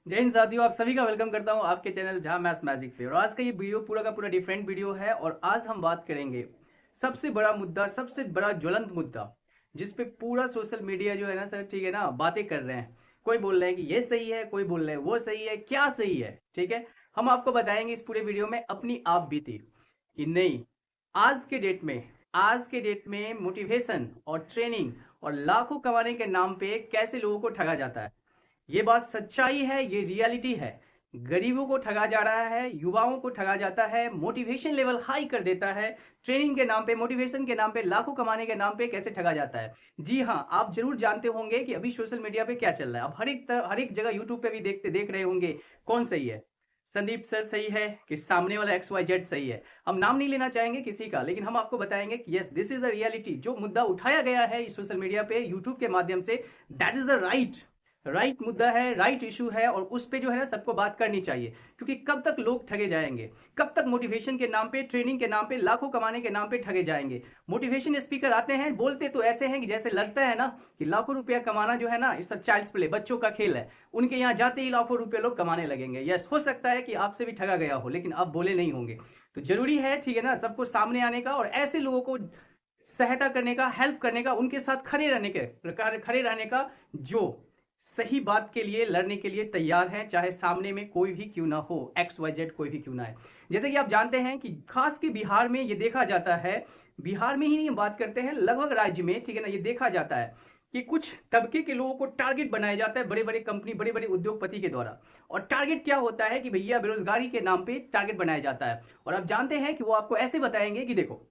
जय हिंद साथियों, आप सभी का वेलकम करता हूं आपके चैनल जहां मैथ्स मैजिक पे। और आज का ये वीडियो पूरा का पूरा डिफरेंट वीडियो है और आज हम बात करेंगे सबसे बड़ा मुद्दा, सबसे बड़ा ज्वलंत मुद्दा जिस पे पूरा सोशल मीडिया जो है ना सर, ठीक है ना, बातें कर रहे हैं। कोई बोल रहे हैं कि ये सही है, कोई बोल रहे हैं वो सही है, क्या सही है, ठीक है। हम आपको बताएंगे इस पूरे वीडियो में अपनी आप बीती कि नहीं, आज के डेट में आज के डेट में मोटिवेशन और ट्रेनिंग और लाखों कमाने के नाम पे कैसे लोगों को ठगा जाता है। ये बात सच्चाई है, ये रियलिटी है। गरीबों को ठगा जा रहा है, युवाओं को ठगा जाता है, मोटिवेशन लेवल हाई कर देता है। ट्रेनिंग के नाम पे, मोटिवेशन के नाम पे, लाखों कमाने के नाम पे कैसे ठगा जाता है। जी हाँ, आप जरूर जानते होंगे कि अभी सोशल मीडिया पे क्या चल रहा है। आप हर एक जगह यूट्यूब पे भी देख रहे होंगे। कौन सही है, संदीप सर सही है कि सामने वाला XYZ सही है। हम नाम नहीं लेना चाहेंगे किसी का, लेकिन हम आपको बताएंगे कि yes, this is the reality. जो मुद्दा उठाया गया है इस सोशल मीडिया पे, यूट्यूब के माध्यम से, दैट इज द राइट मुद्दा है, राइट इशू है। और उस पे जो है ना सबको बात करनी चाहिए, क्योंकि कब तक लोग ठगे जाएंगे, कब तक मोटिवेशन के नाम पे, ट्रेनिंग के नाम पे, लाखों कमाने के नाम पे ठगे जाएंगे। मोटिवेशन स्पीकर आते हैं, बोलते तो ऐसे हैं कि जैसे लगता है ना कि लाखों रुपया कमाना जो है ना इट्स चाइल्ड्स प्ले, बच्चों का खेल है। उनके यहाँ जाते ही लाखों रुपए लोग कमाने लगेंगे। यस, हो सकता है कि आपसे भी ठगा गया हो, लेकिन आप बोले नहीं होंगे। तो जरूरी है, ठीक है ना, सबको सामने आने का और ऐसे लोगों को सहायता करने का, हेल्प करने का, उनके साथ खड़े रहने का जो सही बात के लिए लड़ने के लिए तैयार हैं, चाहे सामने में कोई भी क्यों ना हो, XYZ कोई भी क्यों ना है। जैसे कि आप जानते हैं कि खास के बिहार में ये देखा जाता है, बिहार में ही नहीं बात करते हैं, लगभग राज्य में, ठीक है ना, ये देखा जाता है कि कुछ तबके के लोगों को टारगेट बनाया जाता है बड़े बड़े कंपनी, बड़े बड़े उद्योगपति के द्वारा। और टारगेट क्या होता है कि भैया बेरोजगारी के नाम पे टारगेट बनाया जाता है। और आप जानते हैं कि वो आपको ऐसे बताएंगे कि देखो,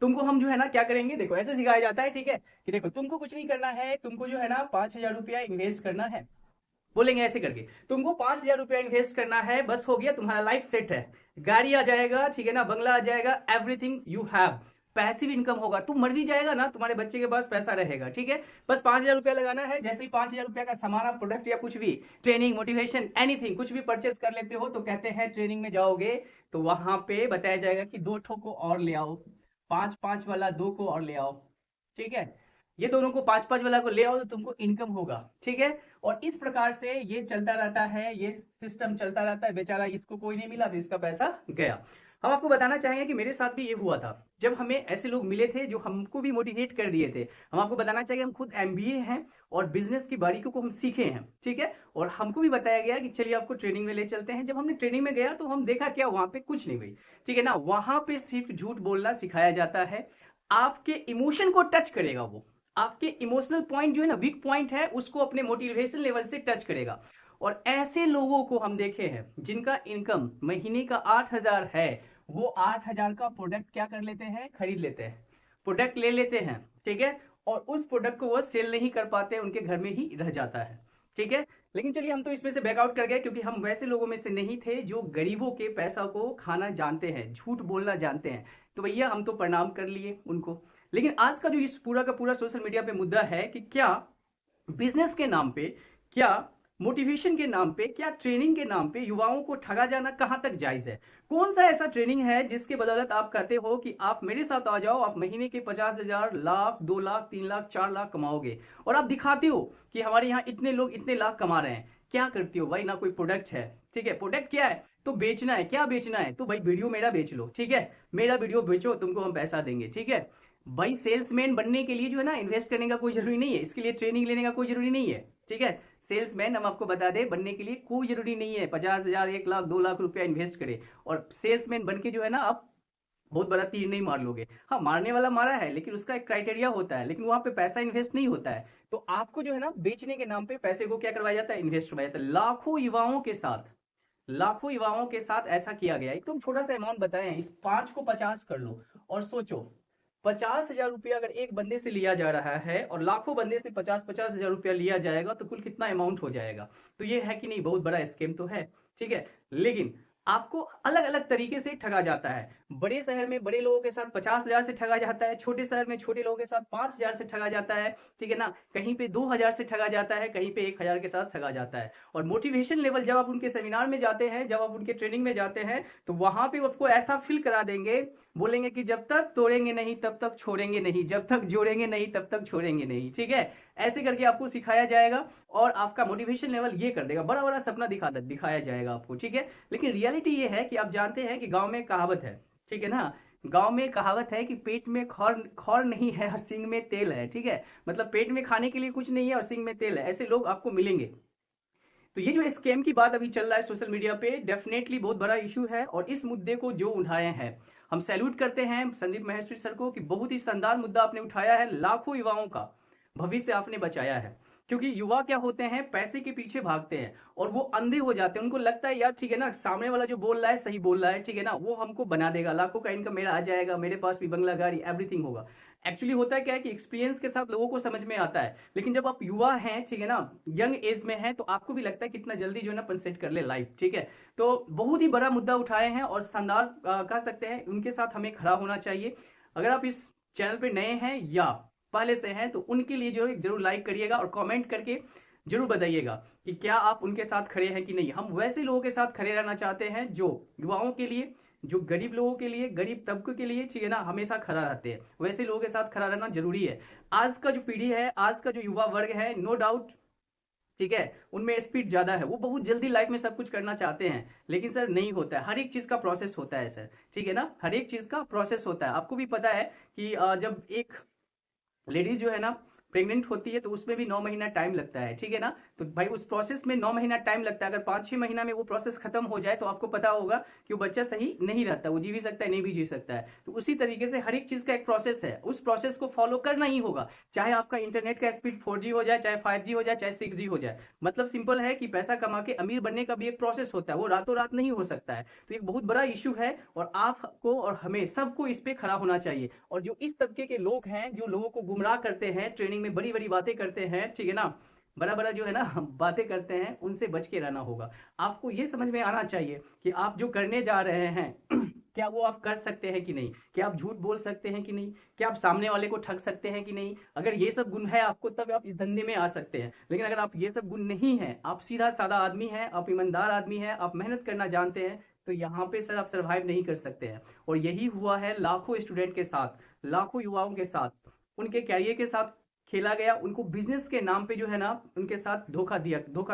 तुमको हम जो है ना क्या करेंगे, देखो ऐसे सिखाया जाता है, ठीक है, कि देखो तुमको कुछ नहीं करना है, तुमको जो है ना 5,000 रुपया इन्वेस्ट करना है। बोलेंगे ऐसे करके, तुमको 5,000 रुपया इन्वेस्ट करना है, बस हो गया, तुम्हारा लाइफ सेट है। गाड़ी आ जाएगा, ठीक है ना, बंगला आ जाएगा, everything you have, passive income होगा, तुम मर भी जाएगा ना, तुम्हारे बच्चे के पास पैसा रहेगा, ठीक है। बस 5,000 रुपया लगाना है। जैसे ही 5,000 रुपया का सामान, प्रोडक्ट या कुछ भी, ट्रेनिंग, मोटिवेशन, एनीथिंग, कुछ भी परचेस कर लेते हो, तो कहते हैं ट्रेनिंग में जाओगे तो वहां पे बताया जाएगा कि 2 ठो को और ले आओ, 5-5 वाला 2 को और ले आओ, ठीक है। ये दोनों को 5-5 वाला को ले आओ तो तुमको इनकम होगा, ठीक है। और इस प्रकार से ये चलता रहता है, ये सिस्टम चलता रहता है। बेचारा, इसको कोई नहीं मिला तो इसका पैसा गया। हम आपको बताना चाहेंगे कि मेरे साथ भी ये हुआ था, जब हमें ऐसे लोग मिले थे जो हमको भी मोटिवेट कर दिए थे। हम आपको बताना चाहिए, हम खुद MBA हैं और बिजनेस की बारीकियों को हम सीखे हैं, ठीक है। और हमको भी बताया गया कि चलिए आपको ट्रेनिंग में ले चलते हैं। जब हमने ट्रेनिंग में गया तो हम देखा क्या, वहां पे कुछ नहीं हुई, ठीक है ना। वहां पे सिर्फ झूठ बोलना सिखाया जाता है। आपके इमोशन को टच करेगा वो, आपके इमोशनल पॉइंट जो है ना, वीक पॉइंट है, उसको अपने मोटिवेशन लेवल से टच करेगा। और ऐसे लोगों को हम देखे हैं जिनका इनकम महीने का 8,000 है, वो 8,000 का प्रोडक्ट क्या कर लेते हैं, खरीद लेते हैं, प्रोडक्ट ले लेते हैं, ठीक है। और उस प्रोडक्ट को वो सेल नहीं कर पाते, उनके घर में ही रह जाता है, ठीक है। लेकिन चलिए, हम तो इसमें से बैकआउट कर गए, क्योंकि हम वैसे लोगों में से नहीं थे जो गरीबों के पैसा को खाना जानते हैं, झूठ बोलना जानते हैं। तो भैया हम तो प्रणाम कर लिए उनको। लेकिन आज का जो इस पूरा का पूरा सोशल मीडिया पे मुद्दा है कि क्या बिजनेस के नाम पे, क्या मोटिवेशन के नाम पे, क्या ट्रेनिंग के नाम पे युवाओं को ठगा जाना कहां तक जायज है। कौन सा ऐसा ट्रेनिंग है जिसके बदौलत आप कहते हो कि आप मेरे साथ आ जाओ, आप महीने के 50,000, लाख, 2 लाख, 3 लाख, 4 लाख कमाओगे। और आप दिखाते हो कि हमारे यहाँ इतने लोग इतने लाख कमा रहे हैं। क्या करते हो भाई, ना कोई प्रोडक्ट है, ठीक है। प्रोडक्ट क्या है, तो बेचना है, क्या बेचना है, तो भाई वीडियो मेरा बेच लो, ठीक है। मेरा वीडियो बेचो, तुमको हम पैसा देंगे, ठीक है। भाई सेल्समैन बनने के लिए जो है ना इन्वेस्ट करने का कोई जरूरी नहीं है, इसके लिए ट्रेनिंग लेने का कोई जरूरी नहीं है, ठीक है। सेल्समैन हम आपको बता दें, बनने के लिए कोई जरूरी नहीं है 50,000, 1 लाख, 2 लाख रुपया इन्वेस्ट करे और सेल्समैन बन के जो है ना आप बहुत बड़ा तीर नहीं मार लोगे। हाँ, मारने वाला मारा है, लेकिन उसका एक क्राइटेरिया होता है, लेकिन वहां पे पैसा इन्वेस्ट नहीं होता है। तो आपको जो है ना बेचने के नाम पे पैसे को क्या करवाया जाता है, इन्वेस्ट करवाया जाता है। लाखों युवाओं के साथ ऐसा किया गया। एकदम छोटा सा अमाउंट बताएं, इस 5 को 50 कर लो और सोचो, 50,000 रुपया अगर एक बंदे से लिया जा रहा है और लाखों बंदे से 50-50 हजार रुपया लिया जाएगा तो कुल कितना अमाउंट हो जाएगा। तो ये है कि नहीं, बहुत बड़ा स्कैम तो है, ठीक है। लेकिन आपको अलग अलग तरीके से ठगा जाता है। बड़े शहर में बड़े लोगों के साथ 50,000 से ठगा जाता है, छोटे शहर में छोटे लोगों के साथ 5,000 से ठगा जाता है, ठीक है ना। कहीं पे 2,000 से ठगा जाता है, कहीं पे 1,000 के साथ ठगा जाता है। और मोटिवेशन लेवल, जब आप उनके सेमिनार में जाते हैं, जब आप उनके ट्रेनिंग में जाते हैं, तो वहां पे आपको ऐसा फील करा देंगे, बोलेंगे कि जब तक तोड़ेंगे नहीं तब तक छोड़ेंगे नहीं, जब तक जोड़ेंगे नहीं तब तक छोड़ेंगे नहीं, ठीक है। ऐसे करके आपको सिखाया जाएगा और आपका मोटिवेशन लेवल ये कर देगा, बड़ा बड़ा सपना दिखाया जाएगा आपको, ठीक है। लेकिन रियलिटी ये है कि आप जानते हैं कि गाँव में कहावत है, ठीक है ना, गांव में कहावत है कि पेट में खौर खौर नहीं है और सींग में तेल है, ठीक है। मतलब पेट में खाने के लिए कुछ नहीं है और सींग में तेल है, ऐसे लोग आपको मिलेंगे। तो ये जो स्कैम की बात अभी चल रहा है सोशल मीडिया पे, डेफिनेटली बहुत बड़ा इशू है। और इस मुद्दे को जो उठाए हैं, हम सैल्यूट करते हैं संदीप माहेश्वरी सर को कि बहुत ही शानदार मुद्दा आपने उठाया है, लाखों युवाओं का भविष्य आपने बचाया है। क्योंकि युवा क्या होते हैं, पैसे के पीछे भागते हैं और वो अंधे हो जाते हैं। उनको लगता है यार ठीक है ना, सामने वाला जो बोल रहा है सही बोल रहा है, ठीक है ना, वो हमको बना देगा, लाखों का इनकम मेरा आ जाएगा, मेरे पास भी बंगला गाड़ी एवरीथिंग होगा। एक्चुअली होता है क्या है कि एक्सपीरियंस के साथ लोगों को समझ में आता है, लेकिन जब आप युवा हैं, ठीक है ना, यंग एज में हैं, तो आपको भी लगता है कितना जल्दी जो है ना अपन सेट कर ले लाइफ, ठीक है। तो बहुत ही बड़ा मुद्दा उठाए हैं और शानदार कह सकते हैं, उनके साथ हमें खड़ा होना चाहिए। अगर आप इस चैनल पे नए हैं या पहले से हैं तो उनके लिए जो है जरूर लाइक करिएगा और कमेंट करके जरूर बताइएगा कि क्या आप उनके साथ खड़े हैं कि नहीं। हम वैसे लोगों के साथ खड़े रहना चाहते हैं जो युवाओं के लिए, जो गरीब लोगों के लिए, गरीब तबके के लिए, ठीक है ना, हमेशा खड़ा रहते हैं। वैसे लोगों के साथ खड़ा रहना जरूरी है। आज का जो पीढ़ी है, आज का जो युवा वर्ग है, नो डाउट, ठीक है, उनमें स्पीड ज्यादा है, वो बहुत जल्दी लाइफ में सब कुछ करना चाहते हैं, लेकिन सर नहीं होता है। हर एक चीज का प्रोसेस होता है सर, ठीक है ना, हर एक चीज का प्रोसेस होता है। आपको भी पता है कि जब एक लेडीज जो है ना प्रेग्नेंट होती है तो उसमें भी 9 महीना टाइम लगता है, ठीक है ना। तो भाई उस प्रोसेस में 9 महीना टाइम लगता है। अगर 5-6 महीना में वो प्रोसेस खत्म हो जाए तो आपको पता होगा कि वो बच्चा सही नहीं रहता, वो जी भी सकता है, नहीं भी जी सकता है। तो उसी तरीके से हर एक चीज का एक प्रोसेस है, उस प्रोसेस को फॉलो करना ही होगा। चाहे आपका इंटरनेट का स्पीड 4G हो जाए, चाहे 5G हो जाए, चाहे 6G हो जाए। मतलब सिंपल है कि पैसा कमा के अमीर बनने का भी एक प्रोसेस होता है, वो रातों रात नहीं हो सकता है। तो एक बहुत बड़ा इश्यू है और आपको और हमें सबको इस पे खड़ा होना चाहिए। और जो इस तबके के लोग हैं, जो लोगों को गुमराह करते हैं, ट्रेनिंग में बड़ी बड़ी बातें करते हैं, ठीक है ना, बड़ा बड़ा जो है ना बातें करते हैं, उनसे बच के रहना होगा। आपको ये समझ में आना चाहिए कि आप जो करने जा रहे हैं क्या वो आप कर सकते हैं कि नहीं, क्या आप झूठ बोल सकते हैं कि नहीं, क्या आप सामने वाले को ठग सकते हैं कि नहीं। अगर ये सब गुण है आपको, तब आप इस धंधे में आ सकते हैं। लेकिन अगर आप ये सब गुण नहीं है, आप सीधा साधा आदमी हैं, आप ईमानदार आदमी हैं, आप मेहनत करना जानते हैं, तो यहाँ पे सर आप सर्वाइव नहीं कर सकते हैं। और यही हुआ है लाखों स्टूडेंट के साथ, लाखों युवाओं के साथ। उनके कैरियर के साथ खेला गया, उनको बिजनेस के नाम पे जो है ना उनके साथ धोखा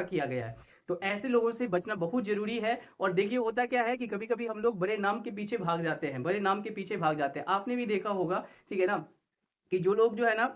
किया गया है। तो ऐसे लोगों से बचना बहुत जरूरी है। और देखिए होता क्या है कि कभी कभी हम लोग बड़े नाम के पीछे भाग जाते हैं, बड़े नाम के पीछे भाग जाते हैं। आपने भी देखा होगा, ठीक है ना, कि जो लोग जो है ना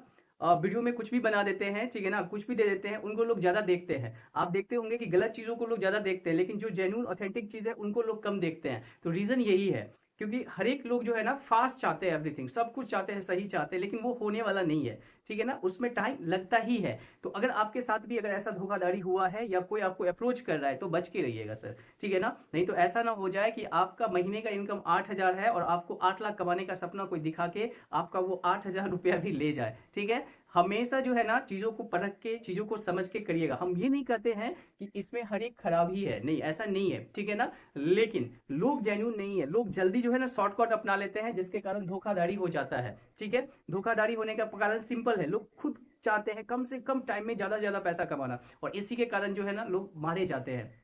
वीडियो में कुछ भी बना देते हैं, ठीक है ना, कुछ भी दे देते हैं, उनको लोग ज्यादा देखते हैं। आप देखते होंगे कि गलत चीजों को लोग ज्यादा देखते हैं, लेकिन जो जेन्युइन ऑथेंटिक चीज है उनको लोग कम देखते हैं। तो रीजन यही है, क्योंकि हर एक लोग जो है ना फास्ट चाहते हैं, एवरीथिंग सब कुछ चाहते हैं, सही चाहते हैं, लेकिन वो होने वाला नहीं है, ठीक है ना, उसमें टाइम लगता ही है। तो अगर आपके साथ भी अगर ऐसा धोखाधड़ी हुआ है या कोई आपको अप्रोच कर रहा है तो बच के रहिएगा सर, ठीक है ना। नहीं तो ऐसा ना हो जाए कि आपका महीने का इनकम 8,000 है और आपको 8 लाख कमाने का सपना कोई दिखा के आपका वो 8,000 रुपया भी ले जाए, ठीक है। हमेशा जो है ना चीजों को परख के, चीजों को समझ के करिएगा। हम ये नहीं कहते हैं कि इसमें हर एक खराब ही है, नहीं ऐसा नहीं है, ठीक है ना। लेकिन लोग जेन्युइन नहीं है, लोग जल्दी जो है ना शॉर्टकट अपना लेते हैं, जिसके कारण धोखाधड़ी हो जाता है, ठीक है। धोखाधड़ी होने का कारण सिंपल है, लोग खुद चाहते हैं कम से कम टाइम में ज्यादा से ज्यादा पैसा कमाना, और इसी के कारण जो है ना लोग मारे जाते हैं।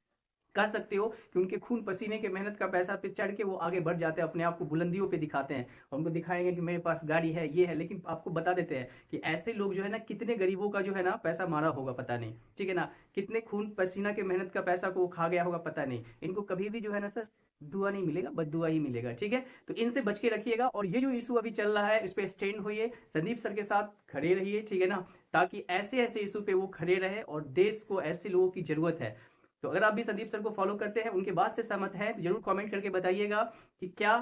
कह सकते हो कि उनके खून पसीने के मेहनत का पैसा पे चढ़ के वो आगे बढ़ जाते हैं, अपने आप को बुलंदियों पे दिखाते हैं और उनको दिखाएंगे कि मेरे पास गाड़ी है, ये है। लेकिन आपको बता देते हैं कि ऐसे लोग जो है ना कितने गरीबों का जो है ना पैसा मारा होगा पता नहीं, ठीक है ना, कितने खून पसीना के मेहनत का पैसा को खा गया होगा पता नहीं। इनको कभी भी जो है ना सर दुआ नहीं मिलेगा, बददुआ ही मिलेगा, ठीक है। तो इनसे बच के रखिएगा। और ये जो इशू अभी चल रहा है इस पे स्टैंड होइए, संदीप सर के साथ खड़े रहिए, ठीक है ना, ताकि ऐसे ऐसे इशू पे वो खड़े रहे। और देश को ऐसे लोगों की जरूरत है। तो अगर आप भी संदीप सर को फॉलो करते हैं, उनके बात से सहमत हैं, तो जरूर कमेंट करके बताइएगा कि क्या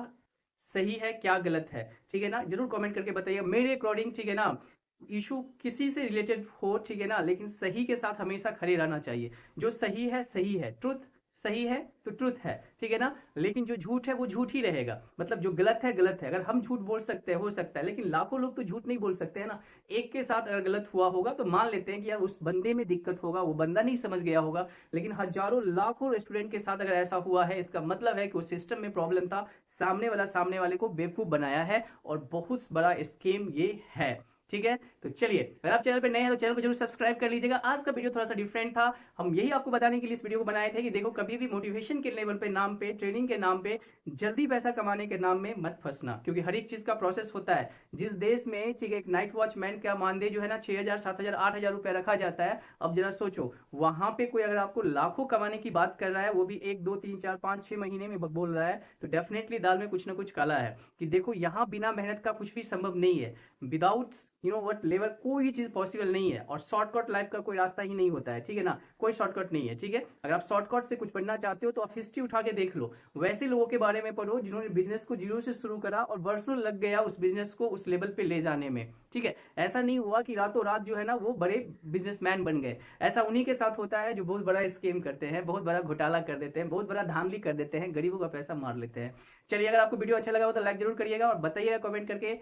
सही है क्या गलत है, ठीक है ना, जरूर कमेंट करके बताइएगा। मेरे अकॉर्डिंग, ठीक है ना, इशू किसी से रिलेटेड हो, ठीक है ना, लेकिन सही के साथ हमेशा खड़े रहना चाहिए। जो सही है सही है, ट्रुथ सही है तो ट्रुथ है, ठीक है ना। लेकिन जो झूठ है वो झूठ ही रहेगा, मतलब जो गलत है गलत है। अगर हम झूठ बोल सकते हैं हो सकता है, लेकिन लाखों लोग तो झूठ नहीं बोल सकते हैं ना। एक के साथ अगर गलत हुआ होगा तो मान लेते हैं कि यार उस बंदे में दिक्कत होगा, वो बंदा नहीं समझ गया होगा। लेकिन हजारों लाखों रेस्टोरेंट के साथ अगर ऐसा हुआ है, इसका मतलब है कि उस सिस्टम में प्रॉब्लम था, सामने वाले को बेवकूफ बनाया है और बहुत बड़ा स्कीम ये है, ठीक है। तो चलिए, अगर आप चैनल पे नए हैं तो चैनल को जरूर सब्सक्राइब कर लीजिएगा। आज का वीडियो थोड़ा सा डिफरेंट था, हम यही आपको बताने के लिए इस वीडियो को बनाए थे कि देखो कभी भी मोटिवेशन के लेवल पे नाम पे, ट्रेनिंग के नाम पे, जल्दी पैसा कमाने के नाम में मत फंसना, क्योंकि हर एक चीज का प्रोसेस होता है। जिस देश में ठीक है एक नाइट वॉचमैन का मानदेय जो है ना 6,000 7,000 8,000 रुपया रखा जाता है, अब जरा सोचो वहां पे कोई अगर आपको लाखों कमाने की बात कर रहा है, वो भी 1 2 3 4 5 6 महीने में बोल रहा है, तो डेफिनेटली दाल में कुछ ना कुछ काला है। कि देखो यहाँ बिना मेहनत का कुछ भी संभव नहीं है, विदाउट वट लेवल कोई चीज पॉसिबल नहीं है, और शॉर्टकट लाइफ का कोई रास्ता ही नहीं होता है, ठीक है ना, कोई शॉर्टकट नहीं है, ठीक है। अगर आप शॉर्टकट से कुछ बनना चाहते हो तो आप हिस्ट्री उठा के देख लो, वैसे लोगों के बारे में पढ़ो जिन्होंने बिजनेस को जीरो से शुरू करा और वर्षों लग गया उस बिजनेस को उस लेवल पे ले जाने में, ठीक है। ऐसा नहीं हुआ कि रातों रात जो है ना वो बड़े बिजनेसमैन बन गए, ऐसा उन्हीं के साथ होता है जो बहुत बड़ा स्कीम करते हैं, बहुत बड़ा घोटाला कर देते हैं, बहुत बड़ा धांधली कर देते हैं, गरीबों का पैसा मार लेते हैं। चलिए, अगर आपको वीडियो अच्छा लगा हो तो लाइक जरूर करिएगा और बताइएगा कमेंट करके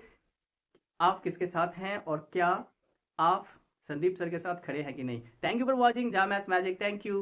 आप किसके साथ हैं और क्या आप संदीप सर के साथ खड़े हैं कि नहीं। थैंक यू फॉर वॉचिंग जा मैथ्स मैजिक। Thank you.